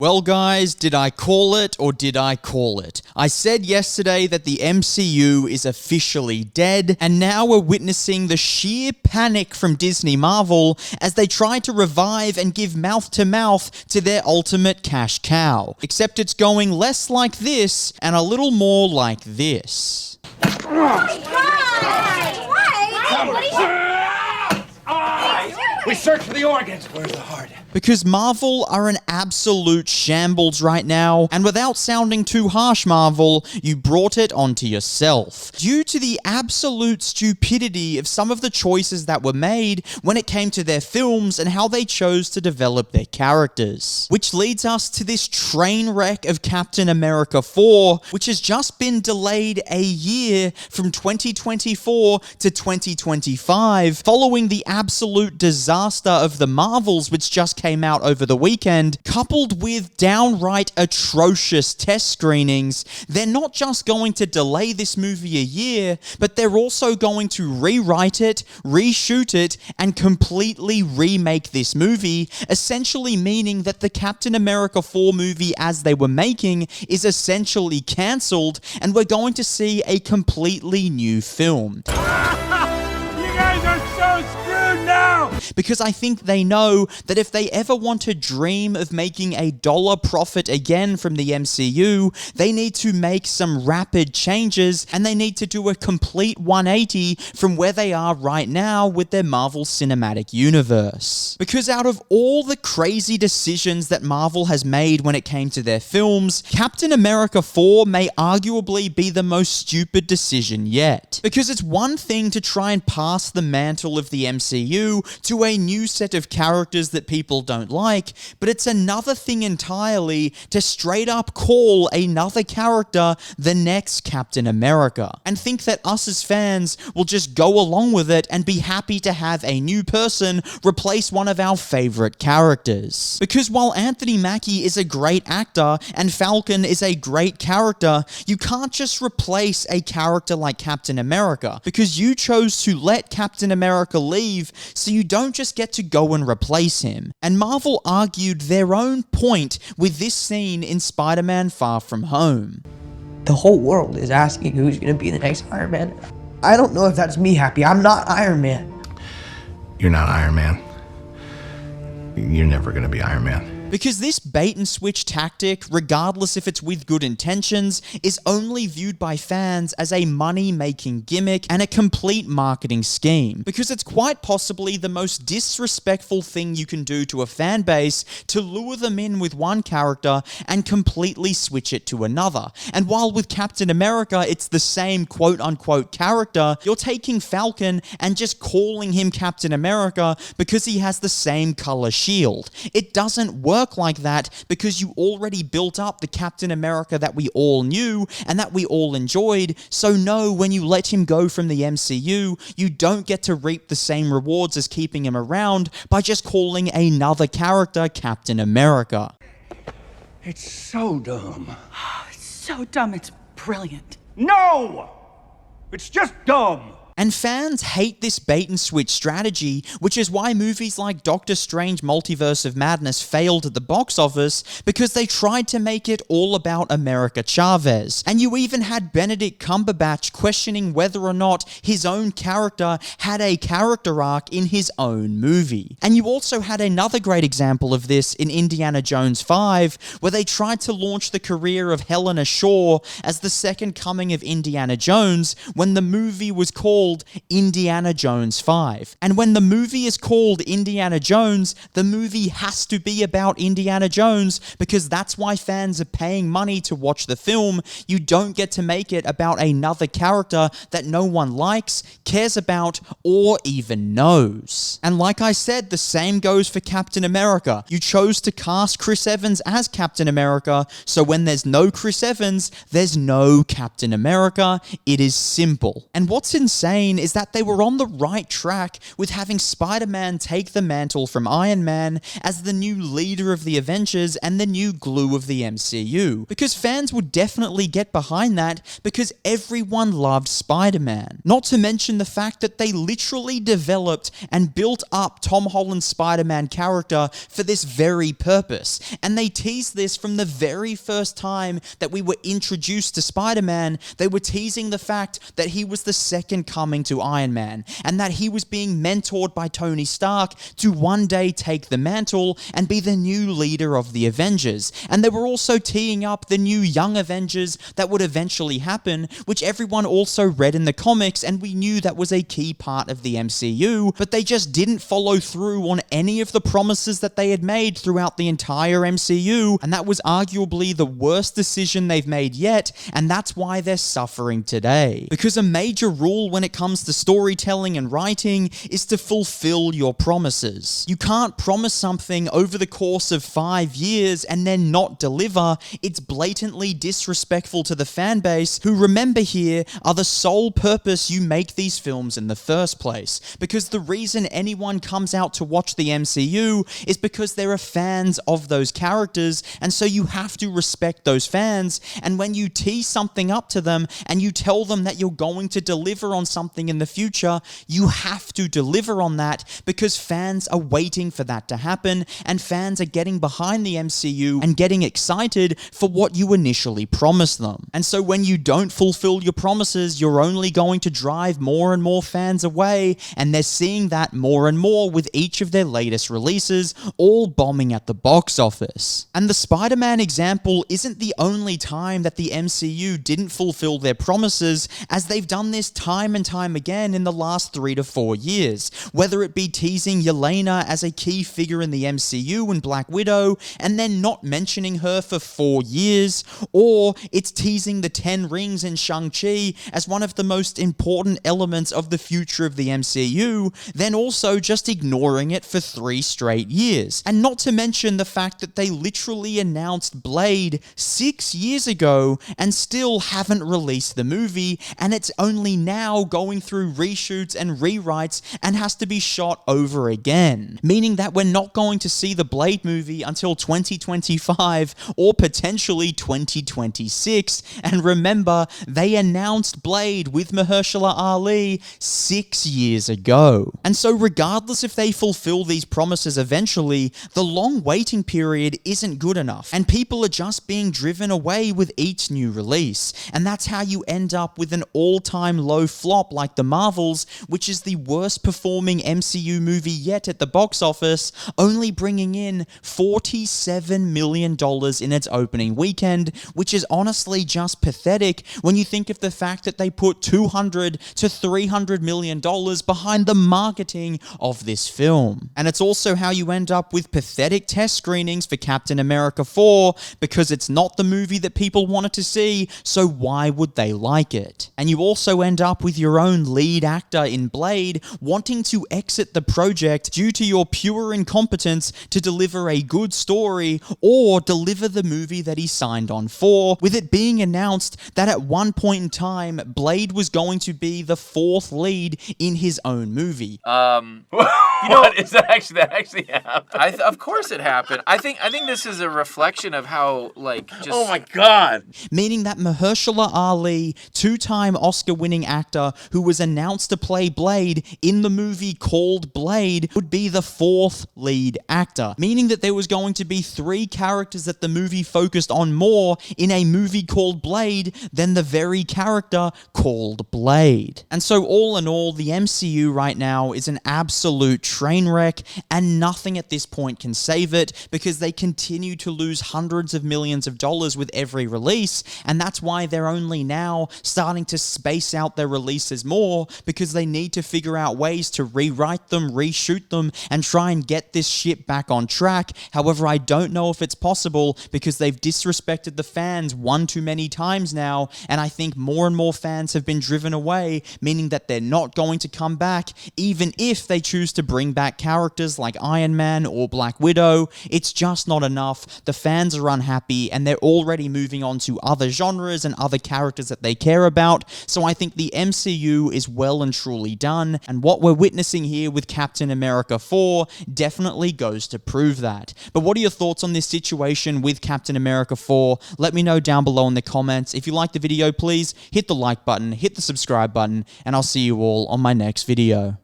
Well guys, did I call it or did I call it? I said yesterday that the MCU is officially dead, and now we're witnessing the sheer panic from Disney Marvel as they try to revive and give mouth to their ultimate cash cow. Except it's going less like this and a little more like this. We search for the organs. Where's the heart? Because Marvel are an absolute shambles right now, and without sounding too harsh, Marvel, you brought it onto yourself. Due to the absolute stupidity of some of the choices that were made when it came to their films and how they chose to develop their characters. Which leads us to this train wreck of Captain America 4, which has just been delayed a year from 2024 to 2025, following the absolute disaster of the Marvels, which just came out over the weekend, coupled with downright atrocious test screenings. They're not just going to delay this movie a year, but they're also going to rewrite it, reshoot it, and completely remake this movie, essentially meaning that the Captain America 4 movie as they were making is essentially cancelled, and we're going to see a completely new film. You guys are so screwed now! Because I think they know that if they ever want to dream of making a dollar profit again from the MCU, they need to make some rapid changes, and they need to do a complete 180 from where they are right now with their Marvel Cinematic Universe. Because out of all the crazy decisions that Marvel has made when it came to their films, Captain America 4 may arguably be the most stupid decision yet. Because it's one thing to try and pass the mantle of the MCU to a new set of characters that people don't like, but it's another thing entirely to straight up call another character the next Captain America, and think that us as fans will just go along with it and be happy to have a new person replace one of our favorite characters. Because while Anthony Mackie is a great actor and Falcon is a great character, you can't just replace a character like Captain America, because you chose to let Captain America leave, so you don't just get to go and replace him. And Marvel argued their own point with this scene in Spider-Man Far From Home. The whole world is asking who's going to be the next Iron Man. I don't know if that's me happy. I'm not Iron Man. You're not Iron Man. You're never gonna be Iron Man. Because this bait and switch tactic, regardless if it's with good intentions, is only viewed by fans as a money-making gimmick and a complete marketing scheme. Because it's quite possibly the most disrespectful thing you can do to a fan base to lure them in with one character and completely switch it to another. And while with Captain America it's the same quote-unquote character, you're taking Falcon and just calling him Captain America because he has the same color shield. It doesn't work like that, because you already built up the Captain America that we all knew and that we all enjoyed. So no, when you let him go from the MCU, you don't get to reap the same rewards as keeping him around by just calling another character Captain America. It's so dumb. It's so dumb, it's brilliant. No! It's just dumb! And fans hate this bait and switch strategy, which is why movies like Doctor Strange Multiverse of Madness failed at the box office, because they tried to make it all about America Chavez. And you even had Benedict Cumberbatch questioning whether or not his own character had a character arc in his own movie. And you also had another great example of this in Indiana Jones 5, where they tried to launch the career of Helena Shaw as the second coming of Indiana Jones when the movie was called Indiana Jones 5. And when the movie is called Indiana Jones, the movie has to be about Indiana Jones, because that's why fans are paying money to watch the film. You don't get to make it about another character that no one likes, cares about, or even knows. And like I said, the same goes for Captain America. You chose to cast Chris Evans as Captain America, so when there's no Chris Evans, there's no Captain America. It is simple. And what's insane saying is that they were on the right track with having Spider-Man take the mantle from Iron Man as the new leader of the Avengers and the new glue of the MCU. Because fans would definitely get behind that because everyone loved Spider-Man. Not to mention the fact that they literally developed and built up Tom Holland's Spider-Man character for this very purpose. And they teased this from the very first time that we were introduced to Spider-Man. They were teasing the fact that he was the second coming to Iron Man and that he was being mentored by Tony Stark to one day take the mantle and be the new leader of the Avengers. And they were also teeing up the new Young Avengers that would eventually happen, which everyone also read in the comics, and we knew that was a key part of the MCU, but they just didn't follow through on any of the promises that they had made throughout the entire MCU, and that was arguably the worst decision they've made yet, and that's why they're suffering today. Because a major rule when it comes to storytelling and writing is to fulfill your promises. You can't promise something over the course of 5 years and then not deliver. It's blatantly disrespectful to the fan base, who, remember here, are the sole purpose you make these films in the first place. Because the reason anyone comes out to watch the MCU is because there are fans of those characters, and so you have to respect those fans. And when you tee something up to them and you tell them that you're going to deliver on something in the future, you have to deliver on that because fans are waiting for that to happen, and fans are getting behind the MCU and getting excited for what you initially promised them. And so when you don't fulfill your promises, you're only going to drive more and more fans away, and they're seeing that more and more with each of their latest releases, all bombing at the box office. And the Spider-Man example isn't the only time that the MCU didn't fulfill their promises, as they've done this time and time again in the last 3 to 4 years, whether it be teasing Yelena as a key figure in the MCU in Black Widow and then not mentioning her for 4 years, or it's teasing the 10 rings in Shang-Chi as one of the most important elements of the future of the MCU, then also just ignoring it for 3 straight years. And not to mention the fact that they literally announced Blade 6 years ago and still haven't released the movie, and it's only now going through reshoots and rewrites and has to be shot over again. Meaning that we're not going to see the Blade movie until 2025 or potentially 2026. And remember, they announced Blade with Mahershala Ali 6 years ago. And so regardless if they fulfill these promises eventually, the long waiting period isn't good enough, and people are just being driven away with each new release. And that's how you end up with an all-time low flop like The Marvels, which is the worst performing MCU movie yet at the box office, only bringing in $47 million in its opening weekend, which is honestly just pathetic when you think of the fact that they put $200 to $300 million behind the marketing of this film. And it's also how you end up with pathetic test screenings for Captain America 4, because it's not the movie that people wanted to see, so why would they like it? And you also end up with your own lead actor in Blade wanting to exit the project due to your pure incompetence to deliver a good story or deliver the movie that he signed on for, with it being announced that at one point in time, Blade was going to be the 4th lead in his own movie. That actually happened? Of course it happened. I think this is a reflection of how, just... Oh my God. Meaning that Mahershala Ali, 2-time Oscar-winning actor who was announced to play Blade in the movie called Blade, would be the 4th lead actor. Meaning that there was going to be 3 characters that the movie focused on more in a movie called Blade than the very character called Blade. And so all in all, the MCU right now is an absolute train wreck, and nothing at this point can save it, because they continue to lose hundreds of millions of dollars with every release, and that's why they're only now starting to space out their releases more, because they need to figure out ways to rewrite them, reshoot them, and try and get this shit back on track. However, I don't know if it's possible, because they've disrespected the fans one too many times now, and I think more and more fans have been driven away, meaning that they're not going to come back, even if they choose to bring back characters like Iron Man or Black Widow. It's just not enough. The fans are unhappy, and they're already moving on to other genres and other characters that they care about. So I think the MCU MCU is well and truly done, and what we're witnessing here with Captain America 4 definitely goes to prove that. But what are your thoughts on this situation with Captain America 4? Let me know down below in the comments. If you liked the video, please hit the like button, hit the subscribe button, and I'll see you all on my next video.